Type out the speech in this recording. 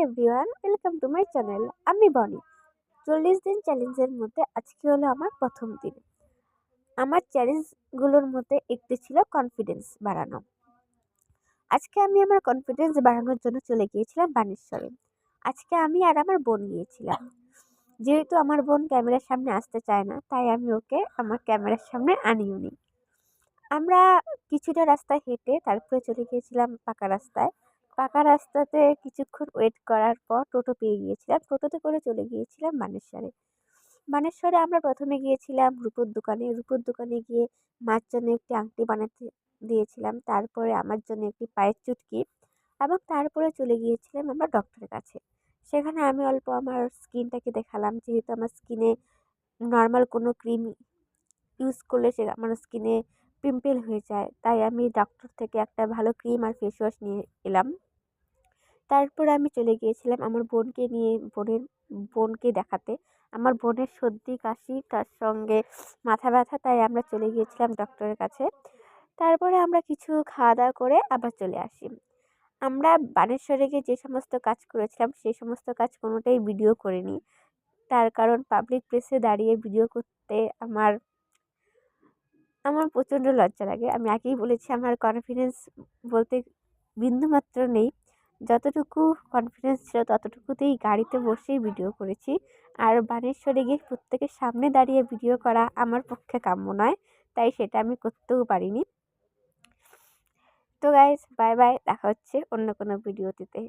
Everyone, welcome to my channel. আমি বনি। 40 দিন চ্যালেঞ্জের মধ্যে আজকে হলো আমার প্রথম দিন। আমার চ্যালেঞ্জগুলোর মধ্যে একটি ছিল কনফিডেন্স বাড়ানো। আজকে আমি আমার কনফিডেন্স বাড়ানোর জন্য চলে গিয়েছিলাম বানেশ্বরে। আজকে আমি আর আমার বোন গিয়েছিলাম। যেহেতু আমার বোন ক্যামেরার সামনে আসতে চায় না, তাই আমি ওকে আমার ক্যামেরার সামনে আনিও নি। আমরা কিছুটা রাস্তা হেঁটে তারপরে চলে গিয়েছিলাম পাকা রাস্তায়। পাকা রাস্তাতে কিছুক্ষণ ওয়েট করার পর টোটো পেয়ে গিয়েছিলাম। টোটোতে করে চলে গিয়েছিলাম মানেশ্বরে। মানেশ্বরে আমরা প্রথমে গিয়েছিলাম রূপোর দোকানে। রূপোর দোকানে গিয়ে মার জন্য একটি আংটি বানাতে দিয়েছিলাম। তারপরে আমার জন্য একটি পায়ের চুটকি এবং তারপরে চলে গিয়েছিলাম আমরা ডক্টরের কাছে। সেখানে আমি অল্প আমার স্কিনটাকে দেখালাম, যেহেতু আমার স্কিনে নর্মাল কোনো ক্রিম ইউজ করলে সে আমার স্কিনে পিম্পল হয়ে যায়, তাই আমি ডক্টর থেকে একটা ভালো ক্রিম আর ফেস ওয়াশ নিয়ে এলাম। তারপরে আমি চলে গিয়েছিলাম আমার বোনকে নিয়ে বোনকে দেখাতে। আমার বোনের সর্দি কাশি তার সঙ্গে মাথা ব্যথা, তাই আমরা চলে গিয়েছিলাম ডক্টরের কাছে। তারপরে আমরা কিছু খাওয়া দাওয়া করে আবার চলে আসি। আমরা বানেশ্বরে গিয়ে যে সমস্ত কাজ করেছিলাম সেই সমস্ত কাজ কোনোটাই ভিডিও করিনি। তার কারণ পাবলিক প্লেসে দাঁড়িয়ে ভিডিও করতে আমার আমার প্রচণ্ড লজ্জা লাগে। আমি আগেই বলেছি আমার কনফিডেন্স বলতে বিন্দুমাত্র নেই। যতটুকু কনফিডেন্স ছিল ততটুকুতেই গাড়িতে বসেই ভিডিও করেছি। আর বানেশ্বরে গিয়ে প্রত্যেকের সামনে দাঁড়িয়ে ভিডিও করা আমার পক্ষে কাম্য নয়, তাই সেটা আমি করতেও পারিনি। তো গাইস, বাই বাই, দেখা হচ্ছে অন্য কোনো ভিডিওটিতে।